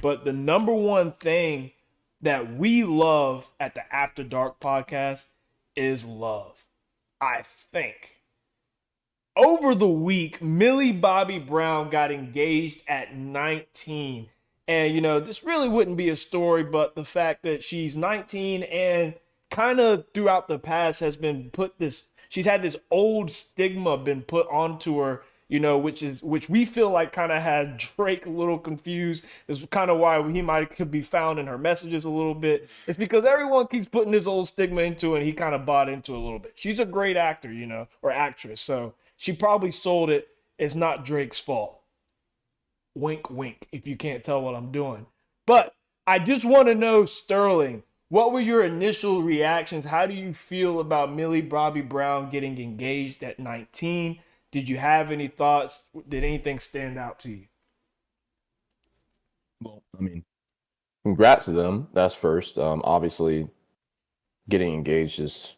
but the number one thing that we love at the After Dark podcast is love. I think. Over the week, Millie Bobby Brown got engaged at 19. And, this really wouldn't be a story, but the fact that she's 19 and kind of throughout the past has been she's had this old stigma been put onto her, which we feel like kind of had Drake a little confused. Is kind of why could be found in her messages a little bit. It's because everyone keeps putting this old stigma into it, and he kind of bought into it a little bit. She's a great actor, or actress, so she probably sold it. It's not Drake's fault. Wink, wink, if you can't tell what I'm doing. But I just want to know, Sterling, what were your initial reactions? How do you feel about Millie Bobby Brown getting engaged at 19? Did you have any thoughts? Did anything stand out to you? Well, I mean, congrats to them. That's first. Obviously, getting engaged is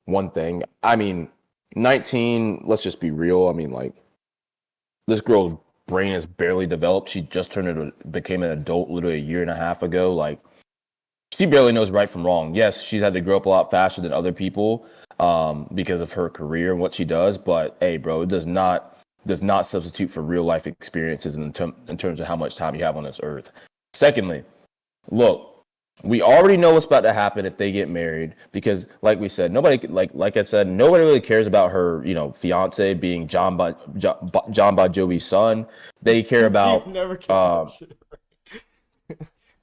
one thing. I mean, 19, let's just be real. I mean, like, this girl's brain is barely developed. She just became an adult literally a year and a half ago. Like, she barely knows right from wrong. Yes, she's had to grow up a lot faster than other people because of her career and what she does. But hey, bro, it does not substitute for real life experiences in terms of how much time you have on this earth. Secondly, look, we already know what's about to happen if they get married because, like we said, nobody like I said, nobody really cares about her, fiance being John Bon Jovi's son. They care about Never care.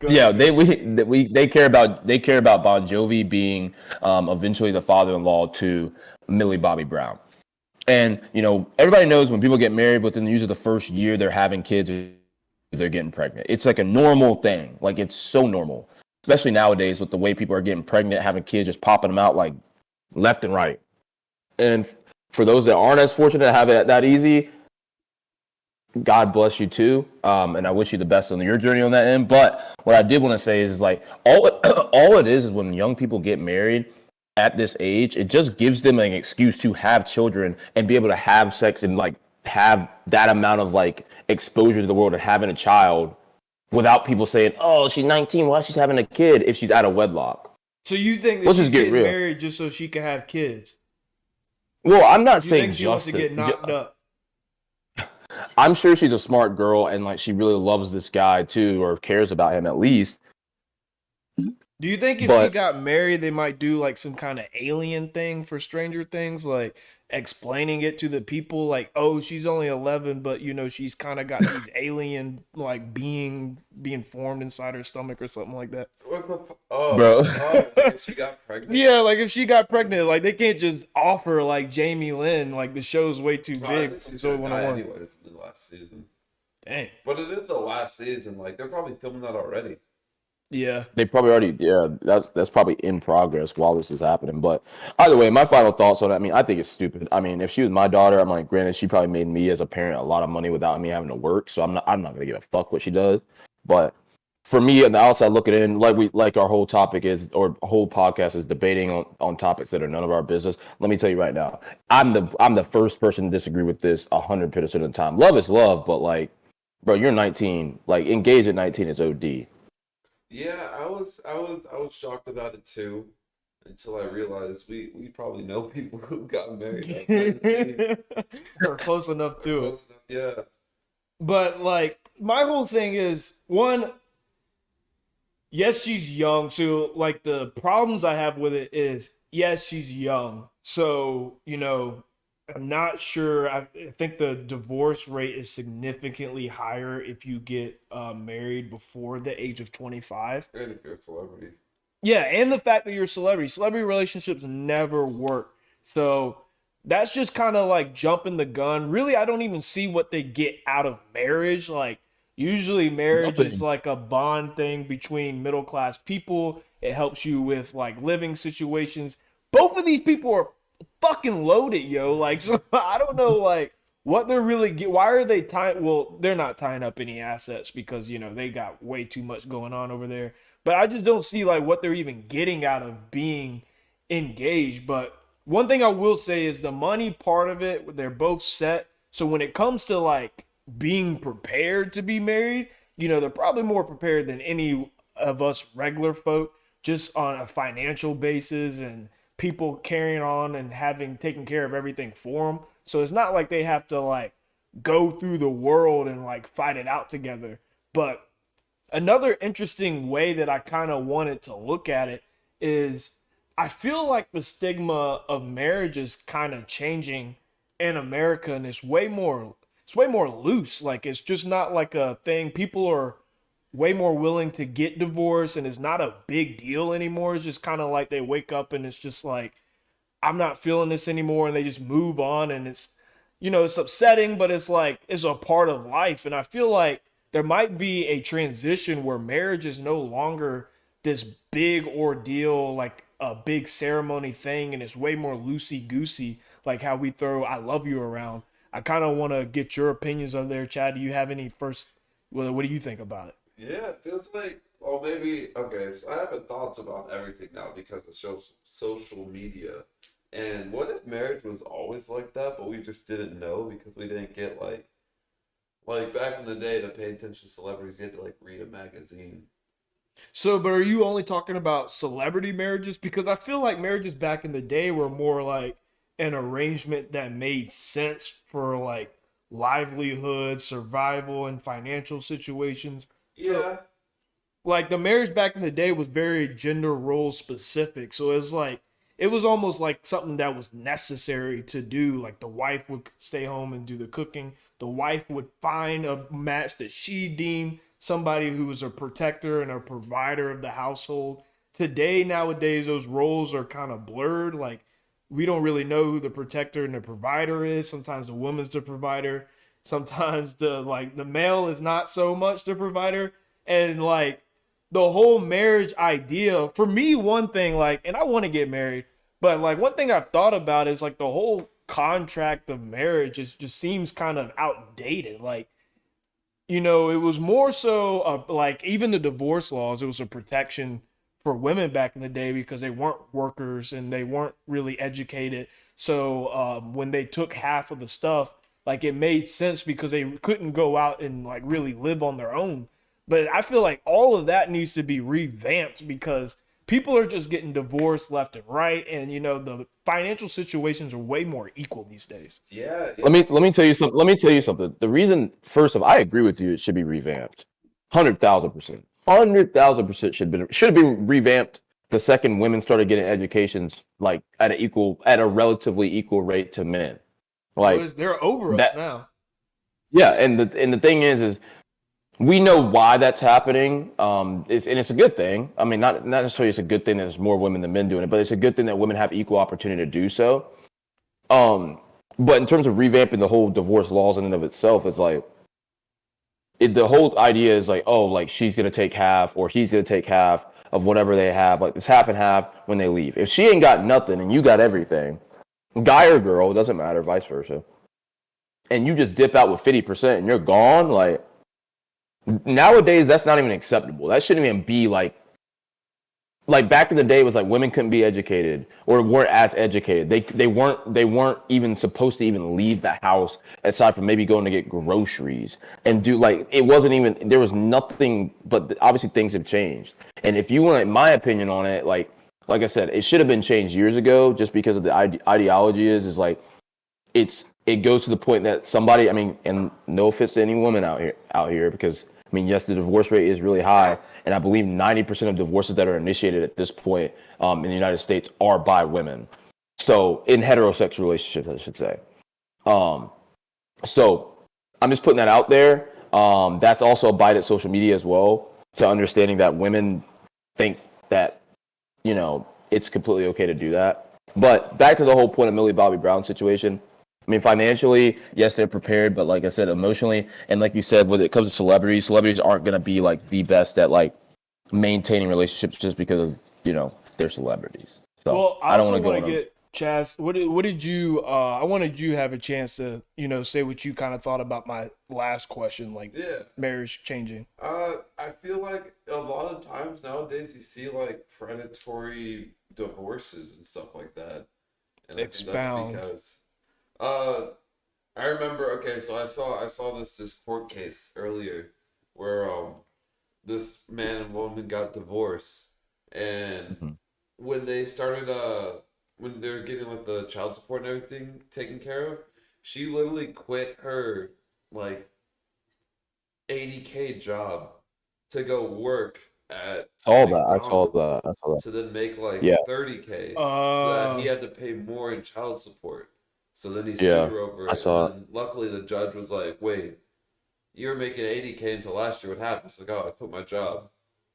yeah, they care about Bon Jovi being eventually the father-in-law to Millie Bobby Brown. And everybody knows when people get married within usually the first year they're having kids, they're getting pregnant. It's like a normal thing. Like, it's so normal, especially nowadays with the way people are getting pregnant, having kids, just popping them out like left and right. And for those that aren't as fortunate to have it that easy, God bless you too, and I wish you the best on your journey on that end. But what I did want to say is like all it is when young people get married at this age, it just gives them an excuse to have children and be able to have sex and like have that amount of like exposure to the world and having a child without people saying, "Oh, she's 19, why she's having a kid if she's out of wedlock." So you think that Let's she's just get getting real. married just so she can have kids? Well, I'm not You saying think she wants to get knocked up? I'm sure she's a smart girl and like she really loves this guy too, or cares about him at least. Do you think if she got married, they might do like some kind of alien thing for Stranger Things, like explaining it to the people, like, oh, she's only 11, but she's kind of got these alien like being formed inside her stomach or something like that? What the Bro. like if she got pregnant? Yeah, like if she got pregnant, like they can't just offer like Jamie Lynn, like the show's way too big. So anyways in the last season. Dang. But it is the last season. Like, they're probably filming that already. Yeah. They probably already, that's probably in progress while this is happening. But either way, my final thoughts on it, I mean, I think it's stupid. I mean, if she was my daughter, I'm like, granted, she probably made me as a parent a lot of money without me having to work. So I'm not gonna give a fuck what she does. But for me, on the outside looking in, like our whole topic is, or whole podcast is debating on topics that are none of our business. Let me tell you right now, I'm the first person to disagree with this 100% of the time. Love is love, but like, bro, you're 19. Like, engaged at 19 is OD. Yeah, I was shocked about it too, until I realized we probably know people who got married at 19. Or close enough to it. Close enough, yeah. But like my whole thing is, one, yes, she's young. So like the problems I have with it is, yes, she's young. So, I'm not sure. I think the divorce rate is significantly higher if you get married before the age of 25. And if you're a celebrity. Yeah, and the fact that you're a celebrity. Celebrity relationships never work. So that's just kind of like jumping the gun. Really, I don't even see what they get out of marriage. Like, usually marriage is like a bond thing between middle class people. It helps you with like living situations. Both of these people are fucking loaded, yo. Like, so I don't know, like, what they're really why are they tying? Well, they're not tying up any assets because they got way too much going on over there. But I just don't see like what they're even getting out of being engaged. But one thing I will say is the money part of it, they're both set. So when it comes to like being prepared to be married, they're probably more prepared than any of us regular folk, just on a financial basis and people carrying on and having taken care of everything for them. So it's not like they have to like go through the world and like fight it out together. But another interesting way that I kind of wanted to look at it is I feel like the stigma of marriage is kind of changing in America, and it's way more loose. Like it's just not like a thing. People are way more willing to get divorced, and it's not a big deal anymore. It's just kind of like they wake up and it's just like, I'm not feeling this anymore, and they just move on. And it's upsetting, but it's like it's a part of life. And I feel like there might be a transition where marriage is no longer this big ordeal, like a big ceremony thing, and it's way more loosey goosey, like how we throw "I love you" around. I kind of want to get your opinions on there, Chad. Do you have any first? What do you think about it? Yeah, it feels like, well, maybe, okay, so I have thoughts about everything now because of social media. And what if marriage was always like that, but we just didn't know because we didn't get like back in the day to pay attention to celebrities, you had to like read a magazine. So, but are you only talking about celebrity marriages? Because I feel like marriages back in the day were more like an arrangement that made sense for like livelihood, survival, and financial situations. So, Yeah, like the marriage back in the day was very gender role specific. So it was like it was almost like something that was necessary to do. Like the wife would stay home and do the cooking. The wife would find a match that she deemed somebody who was a protector and a provider of the household. Today, nowadays, those roles are kind of blurred. Like we don't really know who the protector and the provider is. Sometimes the woman's the provider. Sometimes the male is not so much the provider. And like the whole marriage idea for me, one thing, like, and I want to get married, but like one thing I've thought about is like the whole contract of marriage is just seems kind of outdated. Like, it was more so like even the divorce laws, it was a protection for women back in the day because they weren't workers and they weren't really educated. So when they took half of the stuff, like it made sense because they couldn't go out and like really live on their own. But I feel like all of that needs to be revamped because people are just getting divorced left and right, and the financial situations are way more equal these days. yeah, yeah. Let me tell you something. Let me tell you something. The reason, first of all, I agree with you. It should be revamped, 100,000%. 100,000% should have been revamped the second women started getting educations like at a relatively equal rate to men. Like They're over us that. now. Yeah, and the thing is we know why that's happening. It's a good thing. I mean, not necessarily it's a good thing that there's more women than men doing it, but it's a good thing that women have equal opportunity to do so. Um, but in terms of revamping the whole divorce laws in and of itself, it's like the whole idea is like, oh, like she's gonna take half or he's gonna take half of whatever they have. Like it's half and half when they leave. If she ain't got nothing and you got everything, guy or girl, it doesn't matter, vice versa, and you just dip out with 50% and you're gone, like nowadays that's not even acceptable. That shouldn't even be like back in the day it was like women couldn't be educated or weren't as educated. They weren't even supposed to even leave the house aside from maybe going to get groceries and do like it wasn't even there was nothing but obviously things have changed. And if you want my opinion on it, like I said, it should have been changed years ago just because of the ideology is like it goes to the point that somebody, I mean, and no offense to any woman out here because I mean, yes, the divorce rate is really high, and I believe 90% of divorces that are initiated at this point in the United States are by women. So in heterosexual relationships, I should say. Um, so I'm just putting that out there. That's also a bite at social media as well, to understanding that women think that it's completely okay to do that. But back to the whole point of Millie Bobby Brown situation. I mean, financially, yes, they're prepared, but like I said, emotionally, and like you said, when it comes to celebrities aren't gonna be like the best at like maintaining relationships just because of they're celebrities. So Well, I I don't also want to go want on to them. get Chaz. What did you? I wanted you to have a chance to say what you kind of thought about my last question, like Yeah. marriage changing. I feel like a lot of times nowadays you see like predatory divorces and stuff like that. And I think that's Expound. because uh I remember, okay, so I saw this court case earlier where this man and woman got divorced, and Mhm. when they started when they were getting like the child support and everything taken care of, she literally quit her like 80K job to go work at Saw that. I saw McDonald's that. I saw that. to then make like Yeah. 30K so that he Uh, had to pay more in child support. So then he sued Yeah. her over I it, and saw it. then luckily the judge was like, "Wait, you were making 80K until last year. What happened?" It's like, "Oh, I quit my job."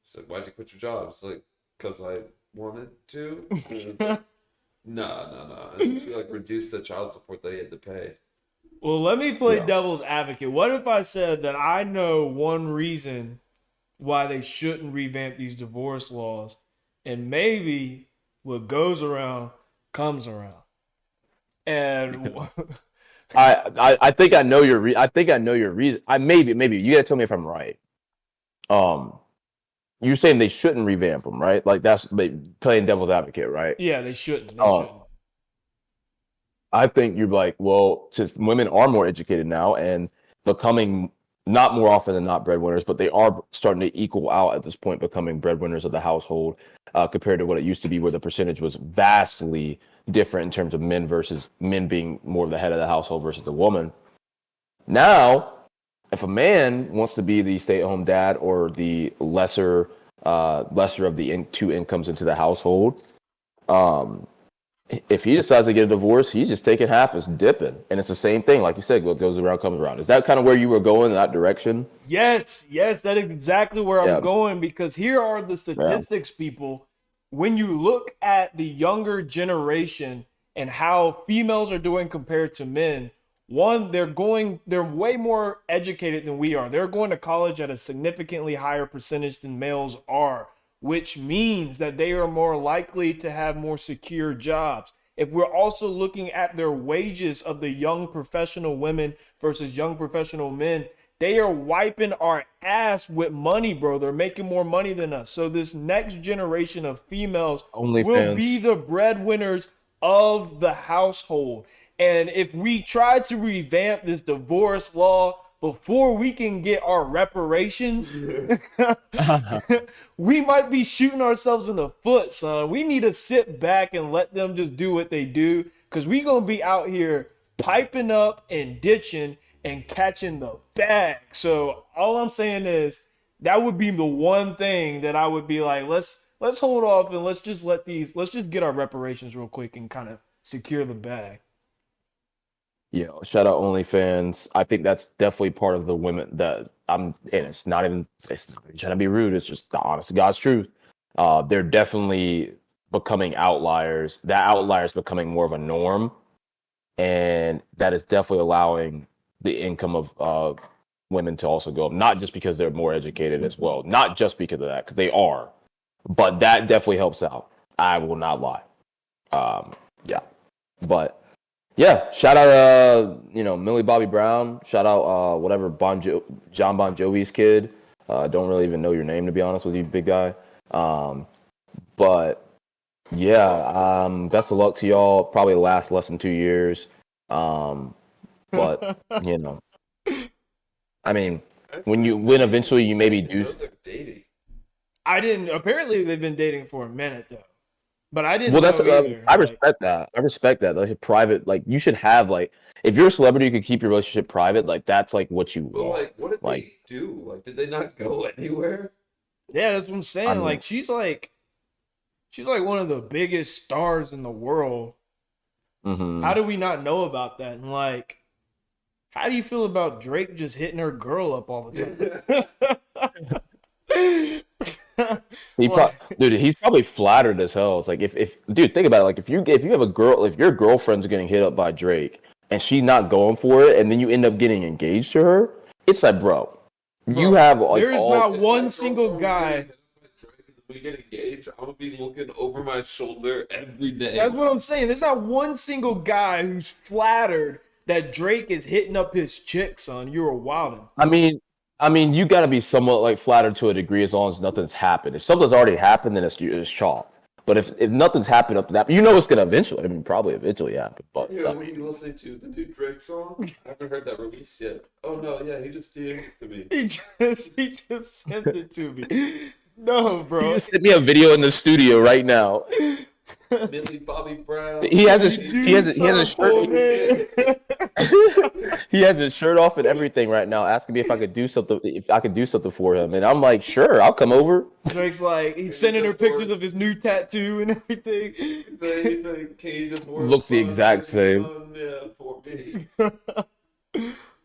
She's like, "Why'd you quit your job?" It's like, "Cause I wanted to." And it's like, no. And she like reduced the child support they had to pay. well, let me play Yeah. devil's advocate. What if I said that I know one reason why they shouldn't revamp these divorce laws, and maybe what goes around comes around? And I think I know your I think I know your reason. I maybe you gotta tell me if I'm right. Um, you're saying they shouldn't revamp them, right? Like that's playing devil's advocate, right? yeah, they shouldn't. They Um, shouldn't. I think you're like, well, since women are more educated now and becoming not more often than not breadwinners, but they are starting to equal out at this point, becoming breadwinners of the household, compared to what it used to be, where the percentage was vastly different in terms of men versus men being more of the head of the household versus the woman. Now, if a man wants to be the stay-at-home dad or the lesser of the two incomes into the household, um, if he decides to get a divorce, he's just taking half as dipping. And it's the same thing, like you said, what goes around comes around. Is that kind of where you were going in that direction? Yes, that is exactly where I'm Yeah, going because here are the yeah. statistics, people. When you look at the younger generation and how females are doing compared to men, one, they're way more educated than we are. They're going to college at a significantly higher percentage than males are, which means that they are more likely to have more secure jobs. If we're also looking at their wages of the young professional women versus young professional men, they are wiping our ass with money, bro. They're making more money than us. So this next generation of females will be OnlyFans. the breadwinners of the household. And if we try to revamp this divorce law before we can get our reparations, we might be shooting ourselves in the foot, son. We need to sit back and let them just do what they do because we going to be out here piping up and ditching and catching the bag. So all I'm saying is that would be the one thing that I would be like, let's hold off and let's just get our reparations real quick and kind of secure the bag. Yeah, shout out OnlyFans. I think that's definitely part of the women that and it's not even it's not trying to be rude. It's just the honest to God's truth. They're definitely becoming outliers. That outlier is becoming more of a norm, and that is definitely allowing the income of women to also go up. Not just because they're more educated as well, not just because of that, because they are, but that definitely helps out. I will not lie. Yeah, but yeah, shout out Millie Bobby Brown. Shout out whatever John Bon Jovi's kid. Don't really even know your name to be honest with you, big guy. But yeah, best of luck to y'all. Probably last less than 2 years. But you know, I mean, when eventually you I didn't maybe even do. know they're dating. I didn't. Apparently, they've been dating for a minute though, but I Well, didn't that's know either. I Like, respect that. I respect that. Like a private, like you should have like if you're a celebrity, you could keep your relationship private. Like that's like what you But want. like, what did Like they do? Like, did they not go anywhere? yeah, that's what I'm I saying. mean, She's like one of the biggest stars in the world. How hmm do we not know about that? And like, how do you feel about Drake just hitting her girl up all the time? Like, dude, he's probably flattered as hell. It's like if dude, think about it. Like if you have a girl, if your girlfriend's getting hit up by Drake and she's not going for it, and then you end up getting engaged to her, it's like, bro, you bro, have like there is all. not If my one single girlfriend was getting guy. hit up by Drake and we get engaged, I'm gonna be looking over my shoulder every day. That's what I'm saying. There's not one single guy who's flattered that Drake is hitting up his chick, son. You're wildin'. I mean, you got to be somewhat like flattered to a degree as long as nothing's happened. If something's already happened, then it's chalk. But if nothing's happened up to that, you know it's gonna eventually. I mean, probably eventually happen. But Yeah, what are you listening to? The new Drake song? I haven't heard that release yet. Oh no, yeah, he just DM'd it to me. He just sent it to me. No, he bro. just sent me a video in the studio right now. Millie Bobby Brown. He has his shirt. He has his shirt off and everything right now, asking me if I could do something for him, and I'm like, sure, I'll come over. Drake's like, he's sending her pictures of his new tattoo and everything. He's like, can you just work Looks the exact same. Yeah, for me.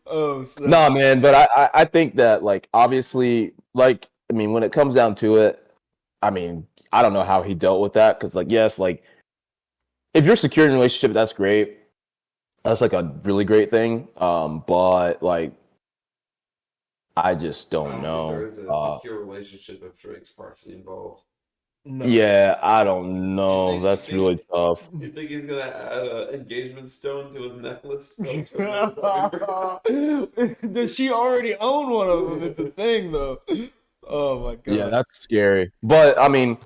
Oh, so. Nah, man, but I think that, like, obviously, like, I mean, when it comes down to it, I mean, I don't know how he dealt with that, because, like, yes, like, if you're secure in a relationship, that's great. That's, like, a really great thing. But, like, I just don't know. There is a secure relationship if Drake's partially involved. No. Yeah, I don't know. That's really tough. You think he's gonna add an engagement stone to his necklace? Does she already own one of them? It's a thing, though. Oh my god. Yeah, that's scary. But I mean,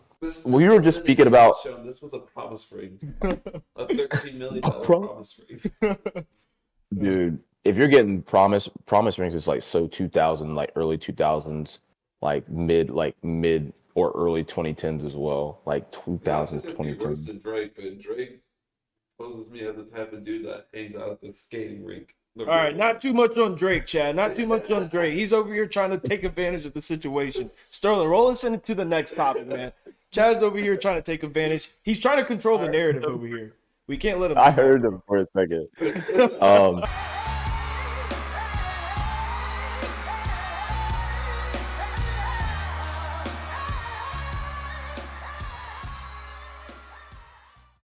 we were just speaking about. This was a promise ring, a $13 million promise ring. Dude, if you're getting promise rings, it's like so 2000, like early 2000s, like mid or early 2010s as well, like 2000s, 2010s. Worse than Drake, but Drake poses me as the type of dude that hangs out at the skating rink. All right, not too much on Drake, Chad. Not too much on Drake. He's over here trying to take advantage of the situation. Sterling, roll us into the next topic, man. Chad's over here trying to take advantage. He's trying to control the narrative over here. We can't let him. I heard him for a second.